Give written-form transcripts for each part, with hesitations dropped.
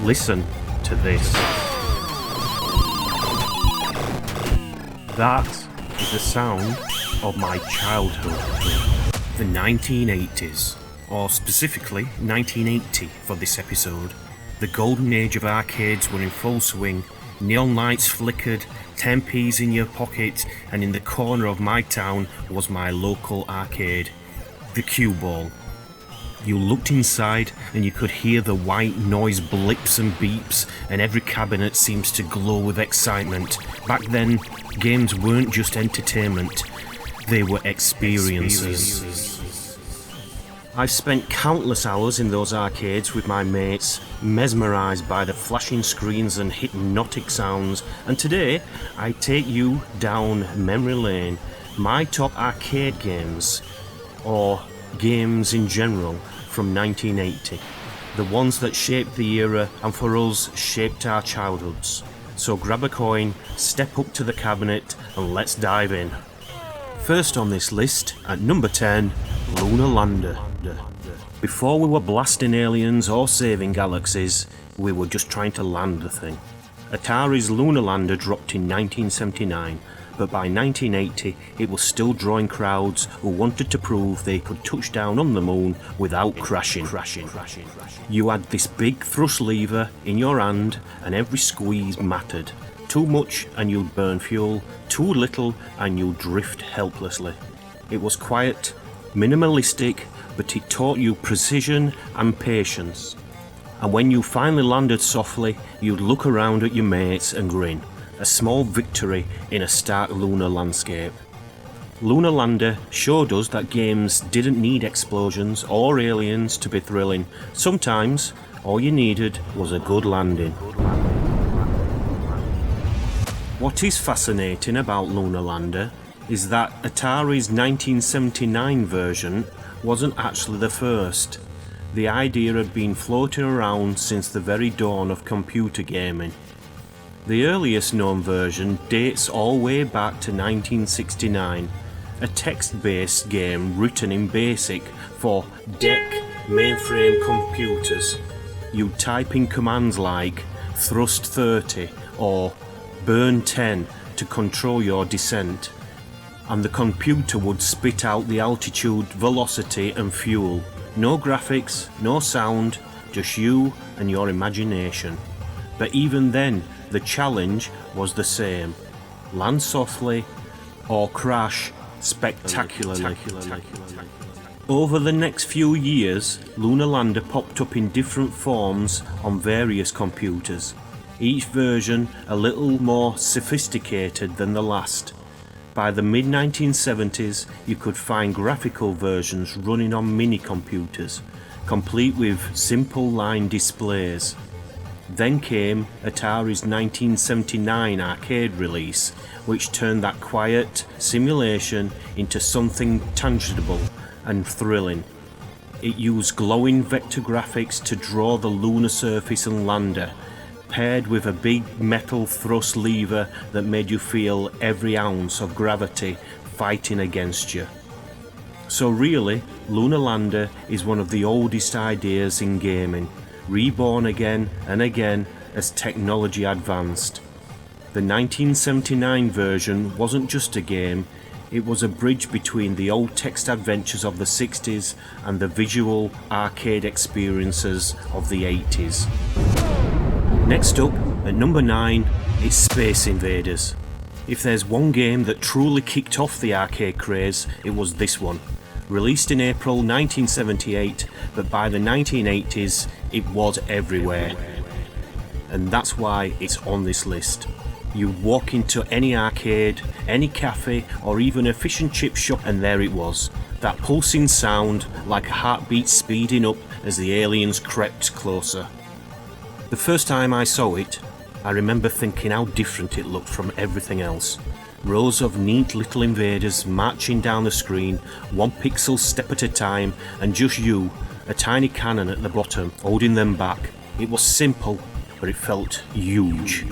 Listen to this. That is the sound of my childhood. The 1980s, or specifically 1980 for this episode. The golden age of arcades were in full swing. Neon lights flickered, 10p's in your pocket, and in the corner of my town was my local arcade, the Cue Ball. You looked inside and you could hear the white noise blips and beeps, and every cabinet seems to glow with excitement. Back then, games weren't just entertainment, they were experiences. I've spent countless hours in those arcades with my mates, mesmerised by the flashing screens and hypnotic sounds, and today I take you down memory lane, my top arcade games, or games in general, from 1980. The ones that shaped the era and for us shaped our childhoods. So grab a coin, step up to the cabinet and let's dive in. First on this list, at number 10, Lunar Lander. Before we were blasting aliens or saving galaxies, we were just trying to land the thing. Atari's Lunar Lander dropped in 1979, but by 1980 it was still drawing crowds who wanted to prove they could touch down on the moon without crashing. You had this big thrust lever in your hand and every squeeze mattered. Too much and you'd burn fuel, too little and you'd drift helplessly. It was quiet, minimalistic, but it taught you precision and patience. And when you finally landed softly, you'd look around at your mates and grin. A small victory in a stark lunar landscape. Lunar Lander showed us that games didn't need explosions or aliens to be thrilling. Sometimes, all you needed was a good landing. What is fascinating about Lunar Lander is that Atari's 1979 version wasn't actually the first. The idea had been floating around since the very dawn of computer gaming. The earliest known version dates all the way back to 1969, a text-based game written in BASIC for DEC mainframe computers. You'd type in commands like thrust 30 or burn 10 to control your descent, and the computer would spit out the altitude, velocity and fuel. No graphics, no sound, just you and your imagination. But even then, the challenge was the same. Land softly or crash spectacularly. Over the next few years, Lunar Lander popped up in different forms on various computers, each version a little more sophisticated than the last. By the mid-1970s, you could find graphical versions running on mini-computers, complete with simple line displays. Then came Atari's 1979 arcade release, which turned that quiet simulation into something tangible and thrilling. It used glowing vector graphics to draw the lunar surface and lander, paired with a big metal thrust lever that made you feel every ounce of gravity fighting against you. So really, Lunar Lander is one of the oldest ideas in gaming, reborn again and again as technology advanced. The 1979 version wasn't just a game, it was a bridge between the old text adventures of the 60s and the visual arcade experiences of the 80s. Next up, at number 9, it's Space Invaders. If there's one game that truly kicked off the arcade craze, it was this one. Released in April 1978, but by the 1980s, it was everywhere. And that's why it's on this list. You'd walk into any arcade, any cafe, or even a fish and chip shop, and there it was. That pulsing sound, like a heartbeat speeding up as the aliens crept closer. The first time I saw it, I remember thinking how different it looked from everything else. Rows of neat little invaders marching down the screen, one pixel step at a time, and just you, a tiny cannon at the bottom, holding them back. It was simple, but it felt huge.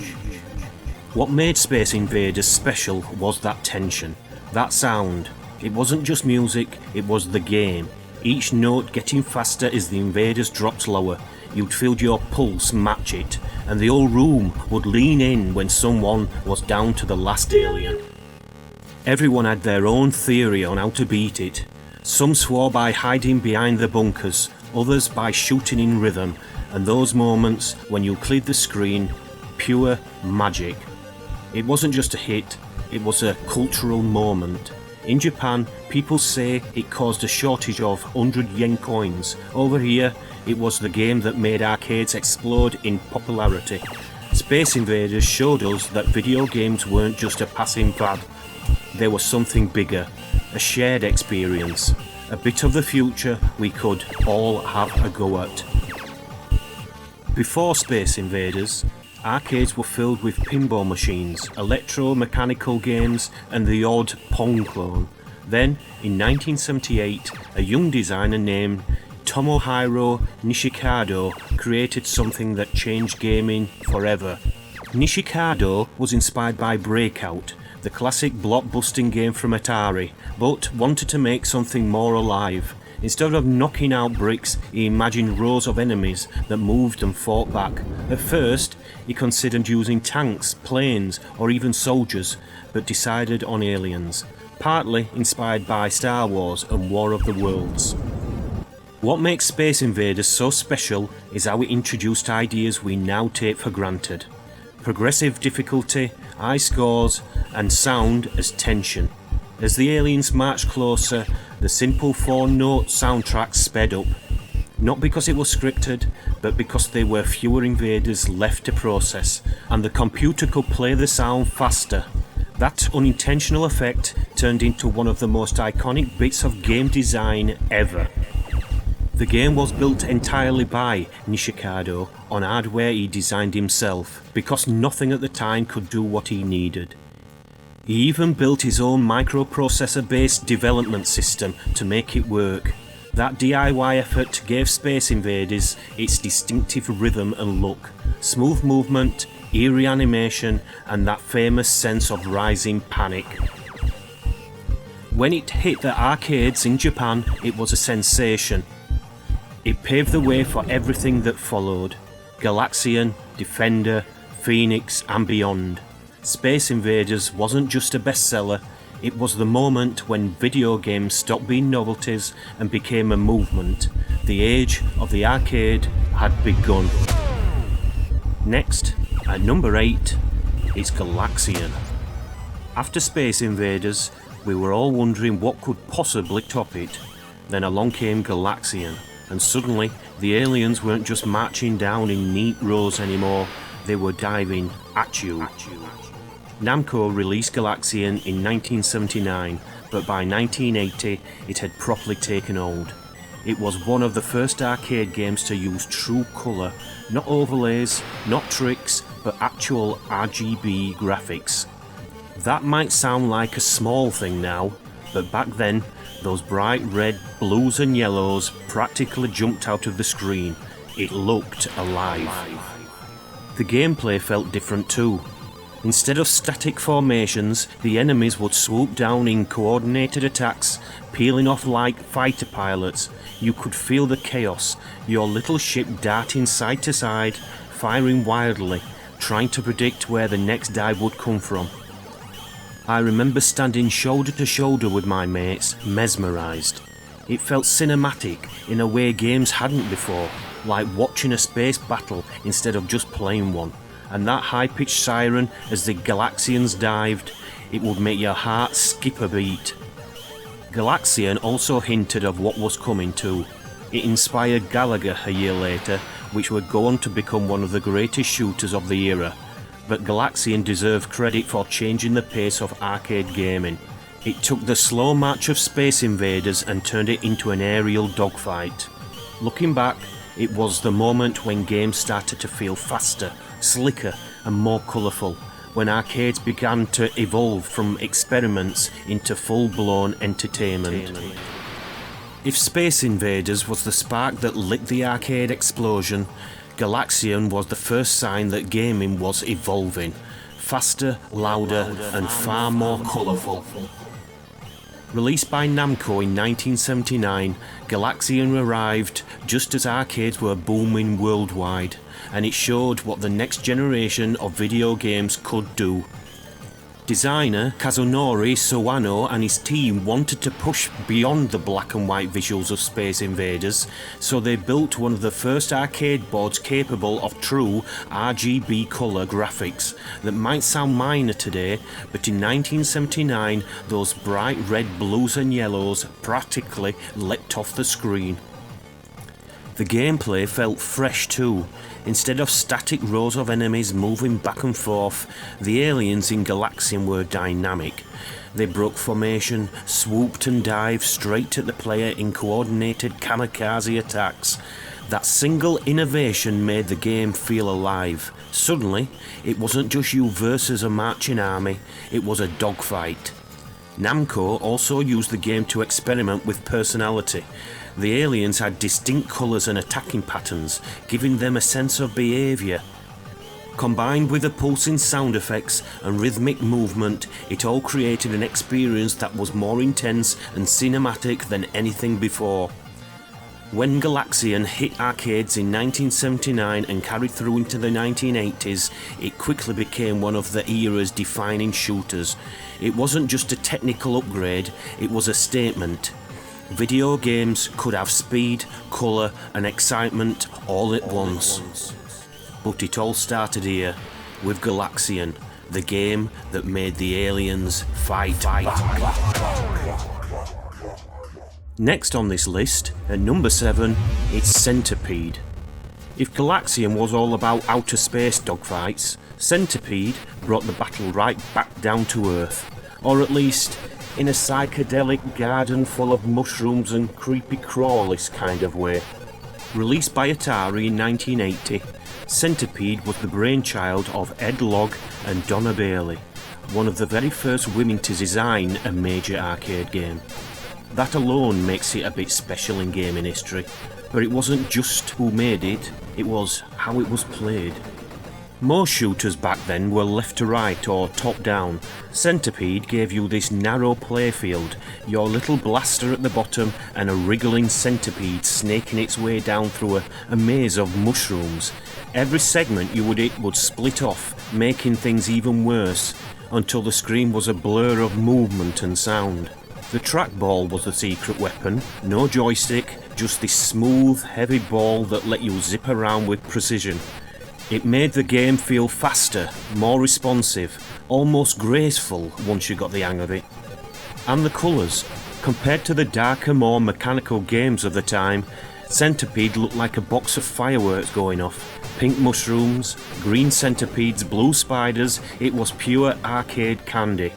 What made Space Invaders special was that tension, that sound. It wasn't just music, it was the game. each note getting faster as the invaders dropped lower. You'd feel your pulse match it, and the whole room would lean in when someone was down to the last alien. Everyone had their own theory on how to beat it. Some swore by hiding behind the bunkers, others by shooting in rhythm, and those moments when you cleared the screen, pure magic. It wasn't just a hit, it was a cultural moment. In Japan, people say it caused a shortage of 100 yen coins. Over here, it was the game that made arcades explode in popularity. Space Invaders showed us that video games weren't just a passing fad. They were something bigger, a shared experience, a bit of the future we could all have a go at. Before Space Invaders, arcades were filled with pinball machines, electro-mechanical games and the odd Pong clone. Then, in 1978, a young designer named Tomohiro Nishikado created something that changed gaming forever. Nishikado was inspired by Breakout, the classic blockbusting game from Atari, but wanted to make something more alive. Instead of knocking out bricks, he imagined rows of enemies that moved and fought back. At first, he considered using tanks, planes, or even soldiers, but decided on aliens, partly inspired by Star Wars and War of the Worlds. What makes Space Invaders so special is how it introduced ideas we now take for granted. Progressive difficulty, high scores, and sound as tension. As the aliens marched closer, the simple 4-note soundtrack sped up. Not because it was scripted, but because there were fewer invaders left to process, and the computer could play the sound faster. That unintentional effect turned into one of the most iconic bits of game design ever. The game was built entirely by Nishikado on hardware he designed himself, because nothing at the time could do what he needed. He even built his own microprocessor-based development system to make it work. That DIY effort gave Space Invaders its distinctive rhythm and look, smooth movement, eerie animation, and that famous sense of rising panic. When it hit the arcades in Japan, it was a sensation. It paved the way for everything that followed: Galaxian, Defender, Phoenix, and beyond. Space Invaders wasn't just a bestseller, it was the moment when video games stopped being novelties and became a movement. The age of the arcade had begun. Next, at number 8, is Galaxian. After Space Invaders, we were all wondering what could possibly top it. Then along came Galaxian, and suddenly the aliens weren't just marching down in neat rows anymore, they were diving at you. Namco released Galaxian in 1979, but by 1980 it had properly taken hold. It was one of the first arcade games to use true colour, not overlays, not tricks, but actual RGB graphics. That might sound like a small thing now, but back then, those bright red, blues and yellows practically jumped out of the screen. It looked alive. The gameplay felt different too. Instead of static formations, the enemies would swoop down in coordinated attacks, peeling off like fighter pilots. You could feel the chaos, your little ship darting side to side, firing wildly, trying to predict where the next dive would come from. I remember standing shoulder to shoulder with my mates, mesmerised. It felt cinematic in a way games hadn't before, like watching a space battle instead of just playing one. And that high-pitched siren as the Galaxians dived, it would make your heart skip a beat. Galaxian also hinted of what was coming too. It inspired Galaga a year later, which would go on to become one of the greatest shooters of the era. But Galaxian deserved credit for changing the pace of arcade gaming. It took the slow march of Space Invaders and turned it into an aerial dogfight. Looking back, it was the moment when games started to feel faster, slicker and more colourful, when arcades began to evolve from experiments into full-blown entertainment. If Space Invaders was the spark that lit the arcade explosion, Galaxian was the first sign that gaming was evolving, faster, louder and far more colourful. Released by Namco in 1979, Galaxian arrived just as arcades were booming worldwide, and it showed what the next generation of video games could do. Designer Kazunori Sawano and his team wanted to push beyond the black and white visuals of Space Invaders, so they built one of the first arcade boards capable of true RGB colour graphics that might sound minor today, but in 1979 those bright red, blues and yellows practically leapt off the screen. The gameplay felt fresh too. Instead of static rows of enemies moving back and forth, the aliens in Galaxian were dynamic. They broke formation, swooped and dived straight at the player in coordinated kamikaze attacks. That single innovation made the game feel alive. Suddenly, it wasn't just you versus a marching army, it was a dogfight. Namco also used the game to experiment with personality. The aliens had distinct colours and attacking patterns, giving them a sense of behaviour. Combined with the pulsing sound effects and rhythmic movement, it all created an experience that was more intense and cinematic than anything before. When Galaxian hit arcades in 1979 and carried through into the 1980s, it quickly became one of the era's defining shooters. It wasn't just a technical upgrade, it was a statement. Video games could have speed, colour and excitement all at once. But it all started here, with Galaxian, the game that made the aliens fight back. Next on this list, at number 7, it's Centipede. If Galaxian was all about outer space dogfights, Centipede brought the battle right back down to Earth, or at least in a psychedelic garden full of mushrooms and creepy crawlies kind of way. Released by Atari in 1980, Centipede was the brainchild of Ed Logg and Donna Bailey, one of the very first women to design a major arcade game. That alone makes it a bit special in gaming history, but it wasn't just who made it, it was how it was played. Most shooters back then were left to right or top down. Centipede gave you this narrow playfield, your little blaster at the bottom and a wriggling centipede snaking its way down through a maze of mushrooms. Every segment you would hit would split off, making things even worse, until the screen was a blur of movement and sound. The trackball was the secret weapon, no joystick, just this smooth, heavy ball that let you zip around with precision. It made the game feel faster, more responsive, almost graceful once you got the hang of it. And the colours. Compared to the darker, more mechanical games of the time, Centipede looked like a box of fireworks going off. Pink mushrooms, green centipedes, blue spiders, it was pure arcade candy.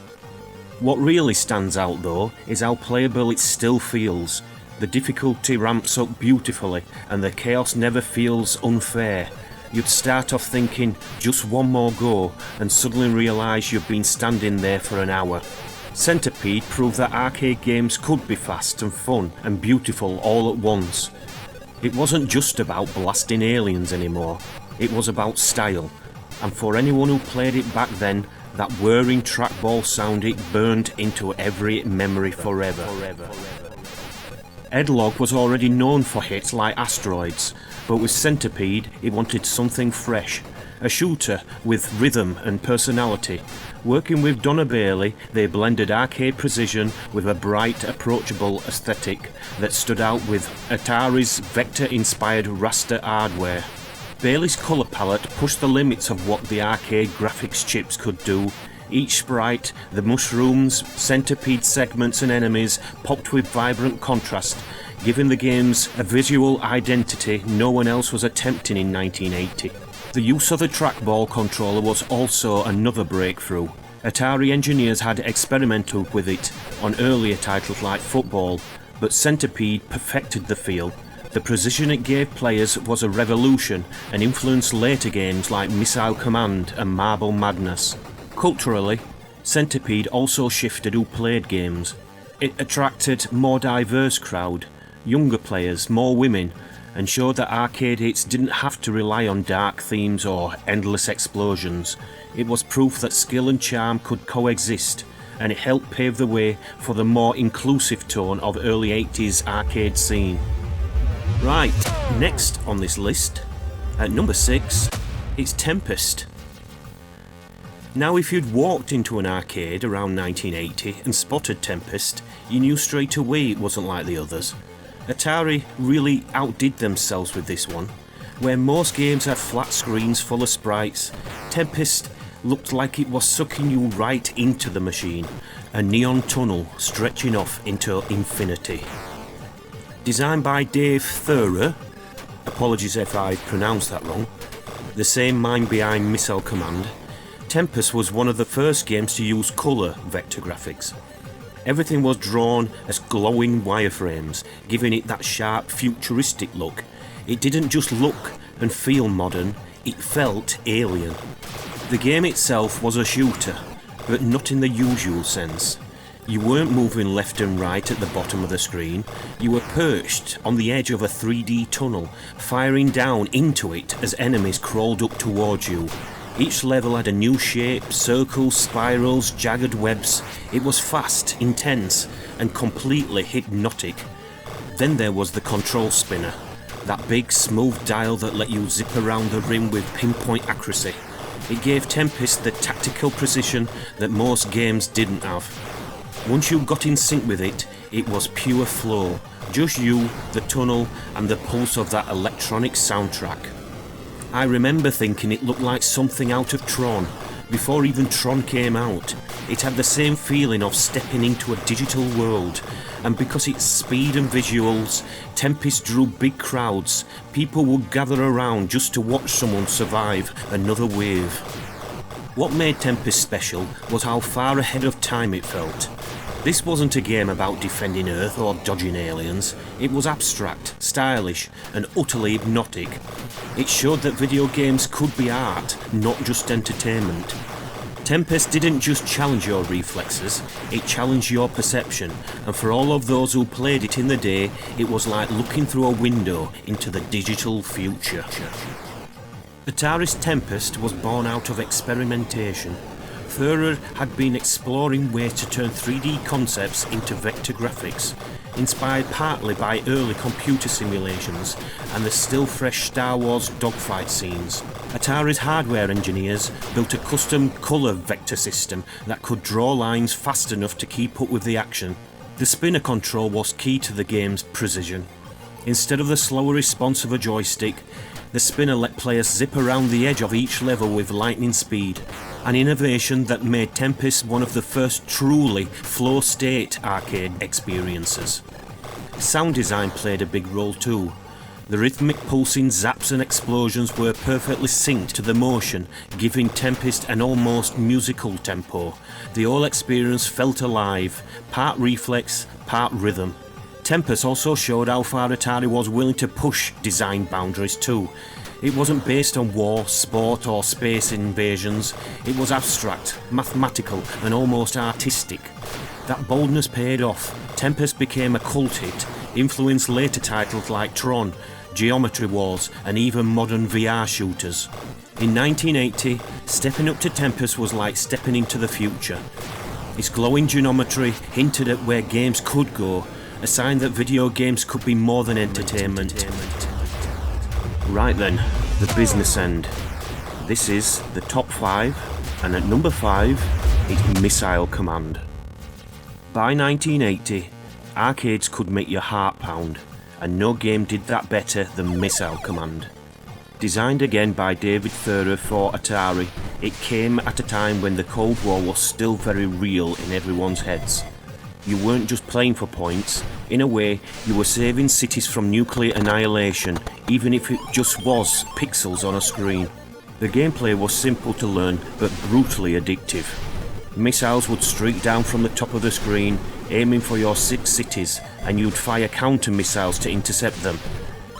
What really stands out though is how playable it still feels. The difficulty ramps up beautifully and the chaos never feels unfair. You'd start off thinking, just one more go, and suddenly realise you've been standing there for an hour. Centipede proved that arcade games could be fast and fun and beautiful all at once. It wasn't just about blasting aliens anymore, it was about style, and for anyone who played it back then, that whirring trackball sound it burned into every memory forever. Ed Logg was already known for hits like Asteroids, but with Centipede he wanted something fresh, a shooter with rhythm and personality. Working with Donna Bailey, they blended arcade precision with a bright, approachable aesthetic that stood out with Atari's vector-inspired raster hardware. Bailey's colour palette pushed the limits of what the arcade graphics chips could do. Each sprite, the mushrooms, centipede segments and enemies popped with vibrant contrast, giving the games a visual identity no one else was attempting in 1980. The use of the trackball controller was also another breakthrough. Atari engineers had experimented with it on earlier titles like Football, but Centipede perfected the feel. The precision it gave players was a revolution and influenced later games like Missile Command and Marble Madness. Culturally, Centipede also shifted who played games. It attracted a more diverse crowd, younger players, more women, and showed that arcade hits didn't have to rely on dark themes or endless explosions. It was proof that skill and charm could coexist, and it helped pave the way for the more inclusive tone of early 80s arcade scene. Right, next on this list, at number 6, it's Tempest. Now if you'd walked into an arcade around 1980 and spotted Tempest, you knew straight away it wasn't like the others. Atari really outdid themselves with this one. Where most games had flat screens full of sprites, Tempest looked like it was sucking you right into the machine, a neon tunnel stretching off into infinity. Designed by Dave Thurer, apologies if I pronounced that wrong, the same mind behind Missile Command, Tempest was one of the first games to use colour vector graphics. Everything was drawn as glowing wireframes, giving it that sharp, futuristic look. It didn't just look and feel modern, it felt alien. The game itself was a shooter, but not in the usual sense. You weren't moving left and right at the bottom of the screen, you were perched on the edge of a 3D tunnel, firing down into it as enemies crawled up towards you. Each level had a new shape, circles, spirals, jagged webs. It was fast, intense, and completely hypnotic. Then there was the control spinner, that big smooth dial that let you zip around the rim with pinpoint accuracy. It gave Tempest the tactical precision that most games didn't have. Once you got in sync with it, it was pure flow. Just you, the tunnel, and the pulse of that electronic soundtrack. I remember thinking it looked like something out of Tron. Before even Tron came out, it had the same feeling of stepping into a digital world, and because its speed and visuals, Tempest drew big crowds. People would gather around just to watch someone survive another wave. What made Tempest special was how far ahead of time it felt. This wasn't a game about defending Earth or dodging aliens. It was abstract, stylish, and utterly hypnotic. It showed that video games could be art, not just entertainment. Tempest didn't just challenge your reflexes, it challenged your perception, and for all of those who played it in the day, it was like looking through a window into the digital future. Atari's Tempest was born out of experimentation. Thurer had been exploring ways to turn 3D concepts into vector graphics, inspired partly by early computer simulations and the still fresh Star Wars dogfight scenes. Atari's hardware engineers built a custom colour vector system that could draw lines fast enough to keep up with the action. The spinner control was key to the game's precision. Instead of the slower response of a joystick, the spinner let players zip around the edge of each level with lightning speed, an innovation that made Tempest one of the first truly flow-state arcade experiences. Sound design played a big role too. The rhythmic pulsing zaps and explosions were perfectly synced to the motion, giving Tempest an almost musical tempo. The whole experience felt alive, part reflex, part rhythm. Tempest also showed how far Atari was willing to push design boundaries too. It wasn't based on war, sport or space invasions. It was abstract, mathematical and almost artistic. That boldness paid off. Tempest became a cult hit, influenced later titles like Tron, Geometry Wars and even modern VR shooters. In 1980, stepping up to Tempest was like stepping into the future. Its glowing geometry hinted at where games could go, a sign that video games could be more than entertainment. Right then, the business end. This is the top 5, and at number 5 is Missile Command. By 1980, arcades could make your heart pound, and no game did that better than Missile Command. Designed again by David Thurer for Atari, it came at a time when the Cold War was still very real in everyone's heads. You weren't just playing for points. In a way, you were saving cities from nuclear annihilation, even if it just was pixels on a screen. The gameplay was simple to learn, but brutally addictive. Missiles would streak down from the top of the screen, aiming for your 6 cities, and you'd fire counter-missiles to intercept them.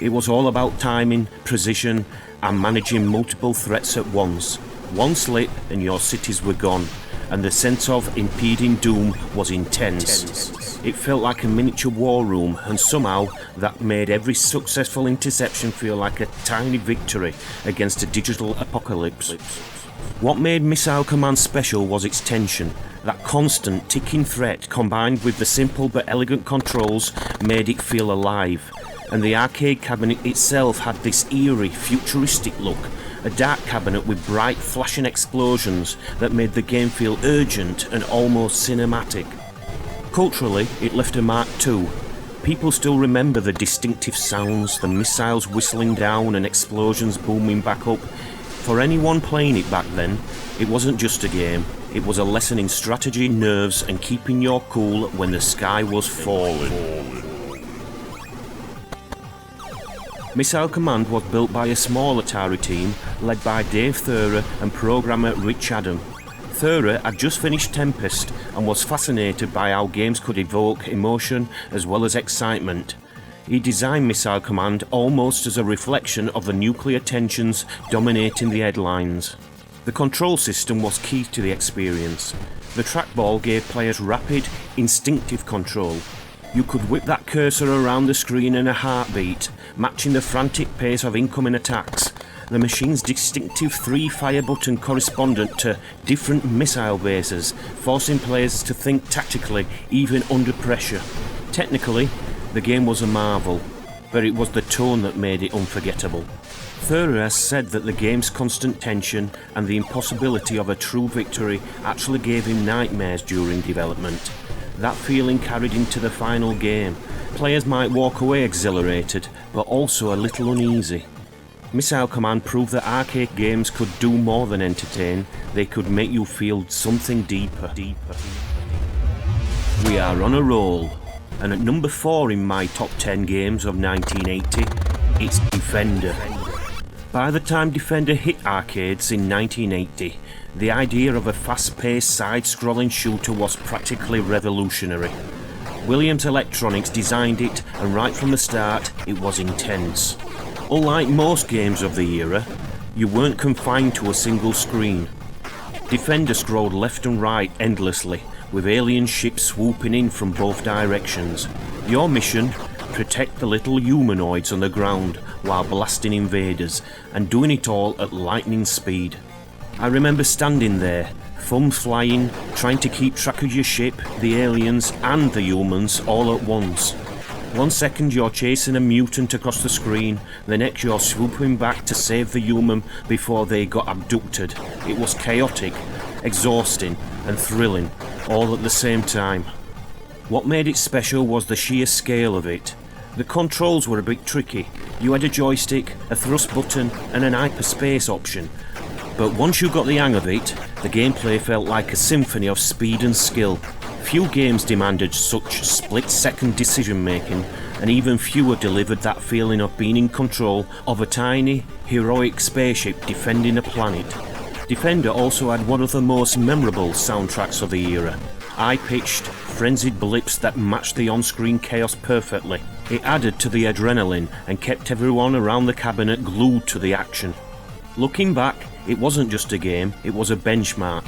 It was all about timing, precision, and managing multiple threats at once. One slip and your cities were gone, and the sense of impending doom was intense. It felt like a miniature war room, and somehow that made every successful interception feel like a tiny victory against a digital apocalypse. What made Missile Command special was its tension. That constant ticking threat combined with the simple but elegant controls made it feel alive. And the arcade cabinet itself had this eerie, futuristic look, a dark cabinet with bright flashing explosions that made the game feel urgent and almost cinematic. Culturally, it left a mark too. People still remember the distinctive sounds, the missiles whistling down and explosions booming back up. For anyone playing it back then, it wasn't just a game, it was a lesson in strategy, nerves and keeping your cool when the sky was falling. Missile Command was built by a small Atari team led by Dave Thurer and programmer Rich Adam. Thurer had just finished Tempest and was fascinated by how games could evoke emotion as well as excitement. He designed Missile Command almost as a reflection of the nuclear tensions dominating the headlines. The control system was key to the experience. The trackball gave players rapid, instinctive control. You could whip that cursor around the screen in a heartbeat, matching the frantic pace of incoming attacks. The machine's distinctive 3 fire button corresponded to different missile bases, forcing players to think tactically even under pressure. Technically, the game was a marvel, but it was the tone that made it unforgettable. Thurer has said that the game's constant tension and the impossibility of a true victory actually gave him nightmares during development. That feeling carried into the final game. Players might walk away exhilarated, but also a little uneasy. Missile Command proved that arcade games could do more than entertain, they could make you feel something deeper. We are on a roll, and at number 4 in my top 10 games of 1980, it's Defender. By the time Defender hit arcades in 1980, the idea of a fast-paced side-scrolling shooter was practically revolutionary. Williams Electronics designed it, and right from the start, it was intense. Unlike most games of the era, you weren't confined to a single screen. Defender scrolled left and right endlessly, with alien ships swooping in from both directions. Your mission? Protect the little humanoids on the ground while blasting invaders, and doing it all at lightning speed. I remember standing there, thumbs flying, trying to keep track of your ship, the aliens and the humans all at once. 1 second you're chasing a mutant across the screen, the next you're swooping back to save the human before they got abducted. It was chaotic, exhausting and thrilling, all at the same time. What made it special was the sheer scale of it. The controls were a bit tricky. You had a joystick, a thrust button and an hyperspace option. But once you got the hang of it, the gameplay felt like a symphony of speed and skill. Few games demanded such split-second decision-making, and even fewer delivered that feeling of being in control of a tiny, heroic spaceship defending a planet. Defender also had one of the most memorable soundtracks of the era. High-pitched, frenzied blips that matched the on-screen chaos perfectly. It added to the adrenaline and kept everyone around the cabinet glued to the action. Looking back, it wasn't just a game, it was a benchmark.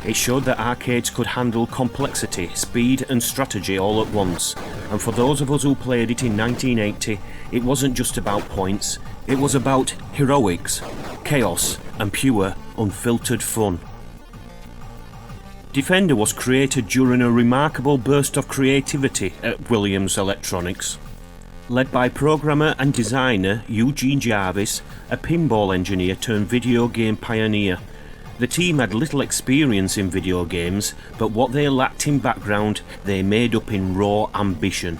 It showed that arcades could handle complexity, speed and strategy all at once. And for those of us who played it in 1980, it wasn't just about points, it was about heroics, chaos and pure, unfiltered fun. Defender was created during a remarkable burst of creativity at Williams Electronics. Led by programmer and designer Eugene Jarvis, a pinball engineer turned video game pioneer. The team had little experience in video games, but what they lacked in background, they made up in raw ambition.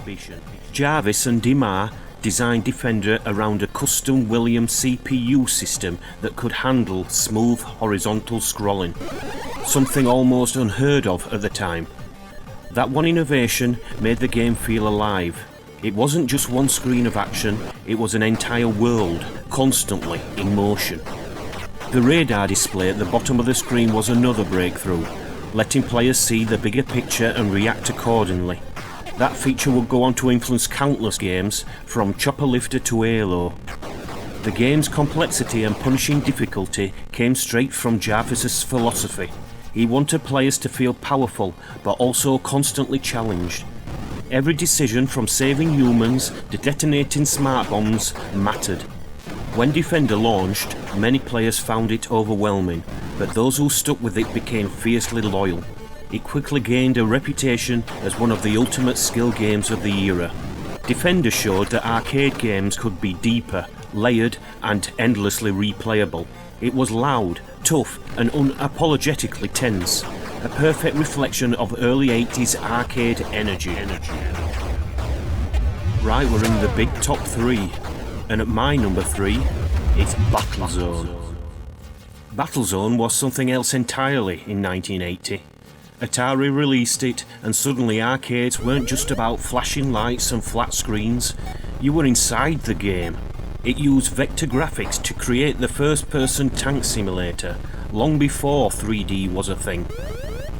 Jarvis and Dimar designed Defender around a custom Williams CPU system that could handle smooth horizontal scrolling, something almost unheard of at the time. That one innovation made the game feel alive. It wasn't just one screen of action, it was an entire world, constantly in motion. The radar display at the bottom of the screen was another breakthrough, letting players see the bigger picture and react accordingly. That feature would go on to influence countless games, from Chopper Lifter to Halo. The game's complexity and punishing difficulty came straight from Jarvis's philosophy. He wanted players to feel powerful, but also constantly challenged. Every decision from saving humans to detonating smart bombs mattered. When Defender launched, many players found it overwhelming. but those who stuck with it became fiercely loyal. It quickly gained a reputation as one of the ultimate skill games of the era. Defender showed that arcade games could be deeper, layered, and endlessly replayable. It was loud, tough, and unapologetically tense, a perfect reflection of early 80s arcade energy. Right, we're in the big top 3, and at my number 3, it's Battlezone. Battlezone was something else entirely in 1980. Atari released it, and suddenly arcades weren't just about flashing lights and flat screens. You were inside the game. It used vector graphics to create the first-person tank simulator, long before 3D was a thing.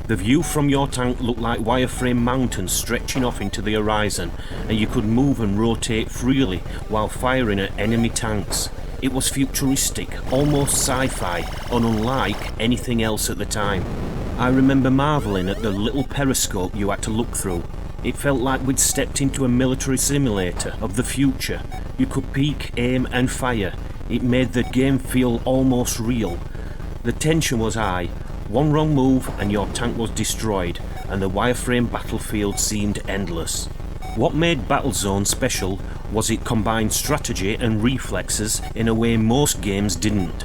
The view from your tank looked like wireframe mountains stretching off into the horizon, and you could move and rotate freely while firing at enemy tanks. It was futuristic, almost sci-fi, and unlike anything else at the time. I remember marvelling at the little periscope you had to look through. It felt like we'd stepped into a military simulator of the future. You could peek, aim and fire. It made the game feel almost real. The tension was high. One wrong move and your tank was destroyed, and the wireframe battlefield seemed endless. What made Battlezone special was it combined strategy and reflexes in a way most games didn't.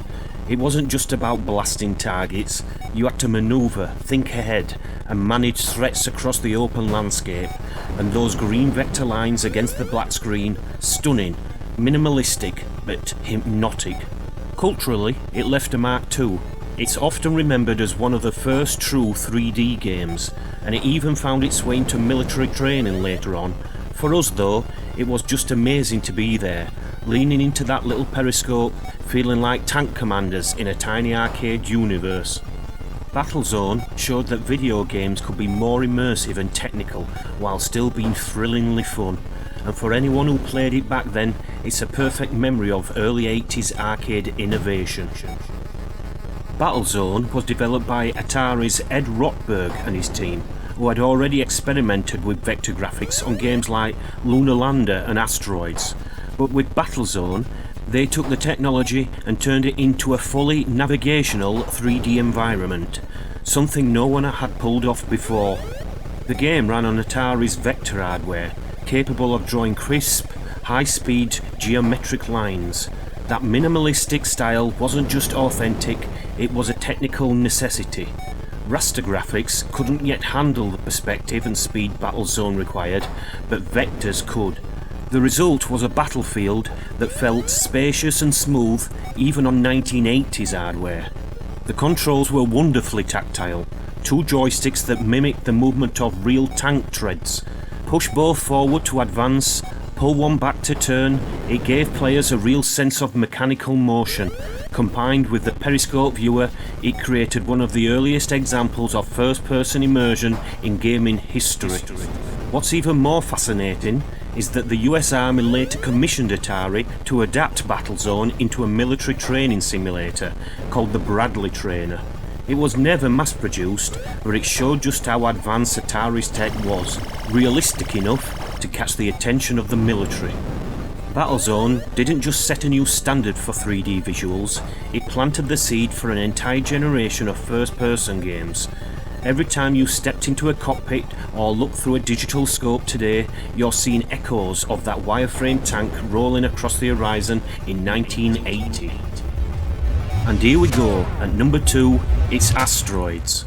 It wasn't just about blasting targets. You had to maneuver, think ahead, and manage threats across the open landscape, and those green vector lines against the black screen, stunning, minimalistic, but hypnotic. Culturally, it left a mark too. It's often remembered as one of the first true 3D games, and it even found its way into military training later on. For us though, it was just amazing to be there, leaning into that little periscope, feeling like tank commanders in a tiny arcade universe. Battlezone showed that video games could be more immersive and technical while still being thrillingly fun, and for anyone who played it back then, it's a perfect memory of early 80s arcade innovation. Battlezone was developed by Atari's Ed Rotberg and his team, who had already experimented with vector graphics on games like Lunar Lander and Asteroids. But with Battlezone, they took the technology and turned it into a fully navigational 3D environment, something no one had pulled off before. The game ran on Atari's vector hardware, capable of drawing crisp, high-speed geometric lines. That minimalistic style wasn't just authentic, it was a technical necessity. Raster graphics couldn't yet handle the perspective and speed Battlezone required, but vectors could. The result was a battlefield that felt spacious and smooth even on 1980s hardware. The controls were wonderfully tactile, 2 joysticks that mimicked the movement of real tank treads. Push both forward to advance, pull one back to turn. It gave players a real sense of mechanical motion. Combined with the periscope viewer, it created one of the earliest examples of first-person immersion in gaming history. What's even more fascinating is that the US Army later commissioned Atari to adapt Battlezone into a military training simulator called the Bradley Trainer. It was never mass-produced, but it showed just how advanced Atari's tech was, realistic enough to catch the attention of the military. Battlezone didn't just set a new standard for 3D visuals, it planted the seed for an entire generation of first-person games. Every time you stepped into a cockpit or looked through a digital scope today, you're seeing echoes of that wireframe tank rolling across the horizon in 1980. And here we go, at number 2, it's Asteroids.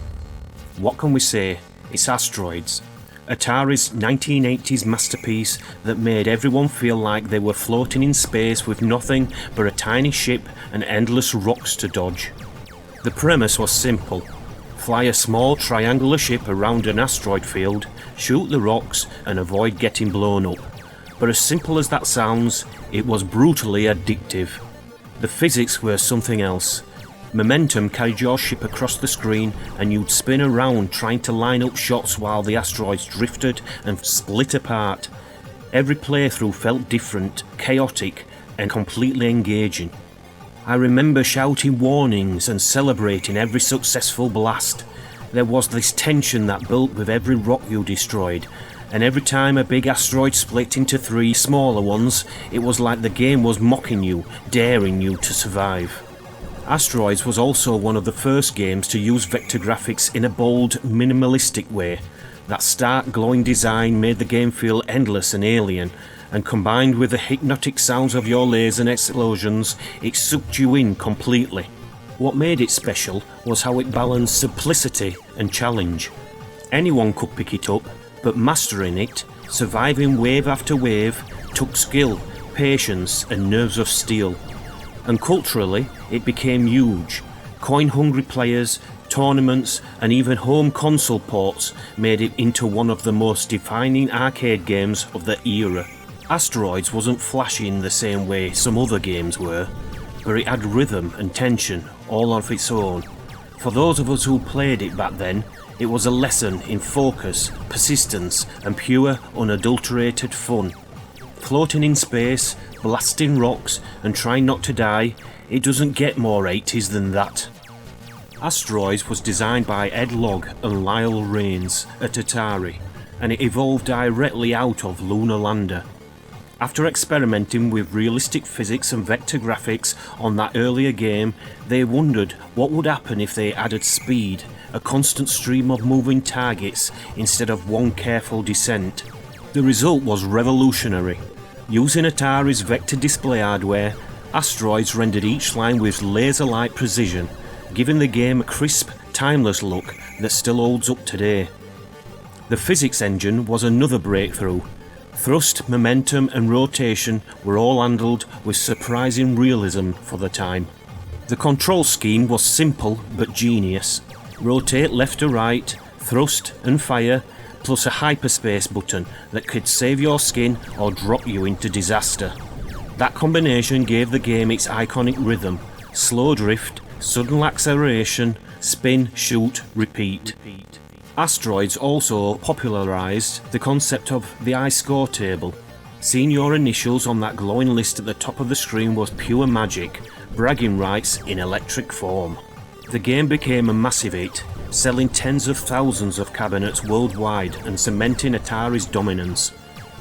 What can we say? It's Asteroids. Atari's 1980s masterpiece that made everyone feel like they were floating in space with nothing but a tiny ship and endless rocks to dodge. The premise was simple. Fly a small triangular ship around an asteroid field, shoot the rocks and avoid getting blown up. But as simple as that sounds, it was brutally addictive. The physics were something else. Momentum carried your ship across the screen and you'd spin around trying to line up shots while the asteroids drifted and split apart. Every playthrough felt different, chaotic and completely engaging. I remember shouting warnings and celebrating every successful blast. There was this tension that built with every rock you destroyed, and every time a big asteroid split into 3 smaller ones, it was like the game was mocking you, daring you to survive. Asteroids was also one of the first games to use vector graphics in a bold, minimalistic way. That stark, glowing design made the game feel endless and alien, and combined with the hypnotic sounds of your lasers and explosions, it sucked you in completely. What made it special was how it balanced simplicity and challenge. Anyone could pick it up, but mastering it, surviving wave after wave, took skill, patience and nerves of steel. And culturally, it became huge. Coin-hungry players, tournaments and even home console ports made it into one of the most defining arcade games of the era. Asteroids wasn't flashy in the same way some other games were, but it had rhythm and tension all of its own. For those of us who played it back then, it was a lesson in focus, persistence and pure, unadulterated fun. Floating in space, blasting rocks and trying not to die, it doesn't get more 80s than that. Asteroids was designed by Ed Logg and Lyle Rains at Atari, and it evolved directly out of Lunar Lander. After experimenting with realistic physics and vector graphics on that earlier game, they wondered what would happen if they added speed, a constant stream of moving targets instead of one careful descent. The result was revolutionary. Using Atari's vector display hardware, Asteroids rendered each line with laser-like precision, giving the game a crisp, timeless look that still holds up today. The physics engine was another breakthrough. Thrust, momentum and rotation were all handled with surprising realism for the time. The control scheme was simple but genius. Rotate left to right, thrust and fire, plus a hyperspace button that could save your skin or drop you into disaster. That combination gave the game its iconic rhythm: slow drift, sudden acceleration, spin, shoot, repeat. Asteroids also popularised the concept of the iScore table. Seeing your initials on that glowing list at the top of the screen was pure magic, bragging rights in electric form. The game became a massive hit, selling tens of thousands of cabinets worldwide and cementing Atari's dominance.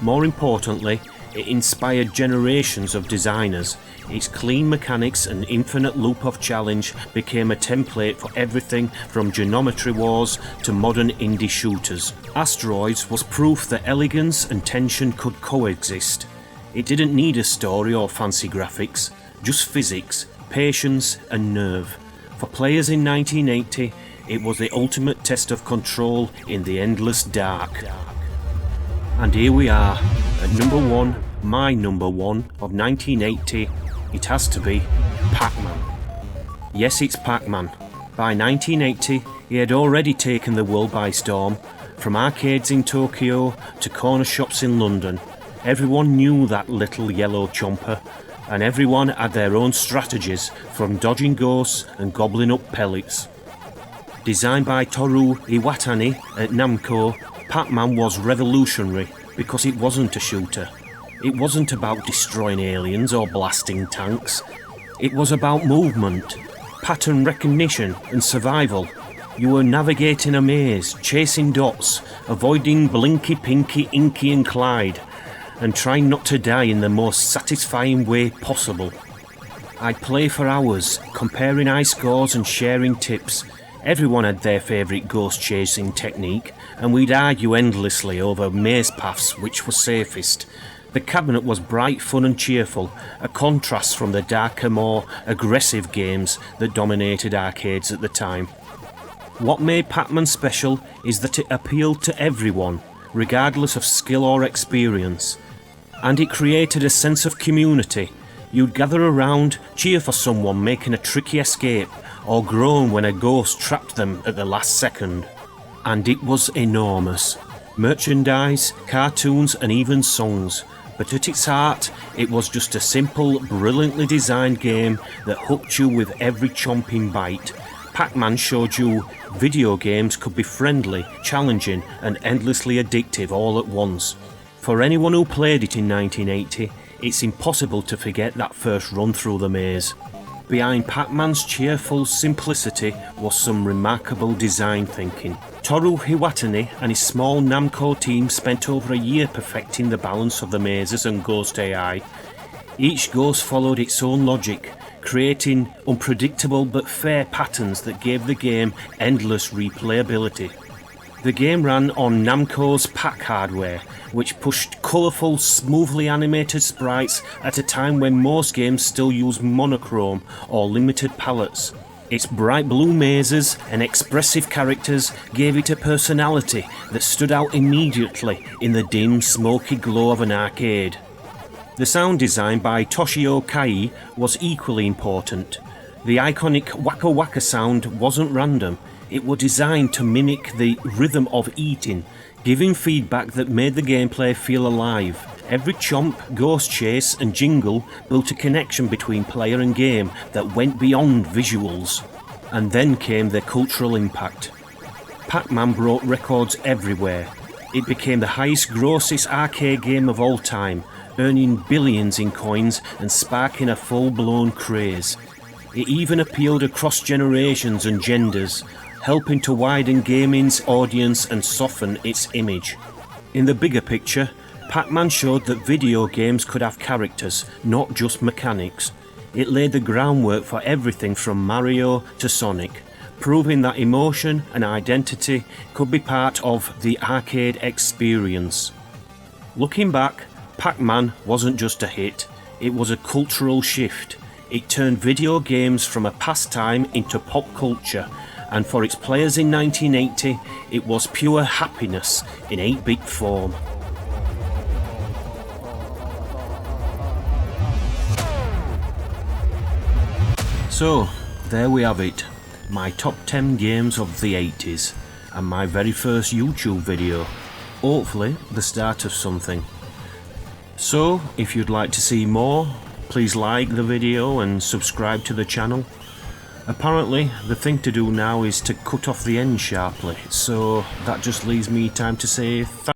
More importantly, it inspired generations of designers. Its clean mechanics and infinite loop of challenge became a template for everything from geometry wars to modern indie shooters. Asteroids was proof that elegance and tension could coexist. It didn't need a story or fancy graphics, just physics, patience and nerve. For players in 1980, it was the ultimate test of control in the endless dark. And here we are, at number one, my number one of 1980, it has to be Pac-Man. Yes, it's Pac-Man. By 1980, he had already taken the world by storm. From arcades in Tokyo to corner shops in London, everyone knew that little yellow chomper, and everyone had their own strategies, from dodging ghosts and gobbling up pellets. Designed by Toru Iwatani at Namco, Pac-Man was revolutionary because it wasn't a shooter. It wasn't about destroying aliens or blasting tanks. It was about movement, pattern recognition and survival. You were navigating a maze, chasing dots, avoiding Blinky, Pinky, Inky and Clyde, and trying not to die in the most satisfying way possible. I'd play for hours, comparing high scores and sharing tips. Everyone had their favourite ghost chasing technique, and we'd argue endlessly over maze paths which was safest. The cabinet was bright, fun and cheerful, a contrast from the darker, more aggressive games that dominated arcades at the time. What made Pac-Man special is that it appealed to everyone, regardless of skill or experience. And it created a sense of community. You'd gather around, cheer for someone making a tricky escape, or groan when a ghost trapped them at the last second. And it was enormous. Merchandise, cartoons and even songs. But at its heart, it was just a simple, brilliantly designed game that hooked you with every chomping bite. Pac-Man showed you video games could be friendly, challenging and endlessly addictive all at once. For anyone who played it in 1980, it's impossible to forget that first run through the maze. Behind Pac-Man's cheerful simplicity was some remarkable design thinking. Toru Iwatani and his small Namco team spent over a year perfecting the balance of the mazes and ghost AI. Each ghost followed its own logic, creating unpredictable but fair patterns that gave the game endless replayability. The game ran on Namco's PAC hardware, which pushed colourful, smoothly animated sprites at a time when most games still use monochrome or limited palettes. Its bright blue mazes and expressive characters gave it a personality that stood out immediately in the dim, smoky glow of an arcade. The sound design by Toshio Kai was equally important. The iconic Waka Waka sound wasn't random. It was designed to mimic the rhythm of eating, giving feedback that made the gameplay feel alive. Every chomp, ghost chase and jingle built a connection between player and game that went beyond visuals. And then came the cultural impact. Pac-Man broke records everywhere. It became the highest grossest arcade game of all time, earning billions in coins and sparking a full-blown craze. It even appealed across generations and genders, helping to widen gaming's audience and soften its image. In the bigger picture, Pac-Man showed that video games could have characters, not just mechanics. It laid the groundwork for everything from Mario to Sonic, proving that emotion and identity could be part of the arcade experience. Looking back, Pac-Man wasn't just a hit, it was a cultural shift. It turned video games from a pastime into pop culture, and for its players in 1980, it was pure happiness in 8-bit form. So, there we have it, my top 10 games of the 80s, and my very first YouTube video. Hopefully, the start of something. So, if you'd like to see more, please like the video and subscribe to the channel. Apparently, the thing to do now is to cut off the end sharply, so that just leaves me time to say thank you.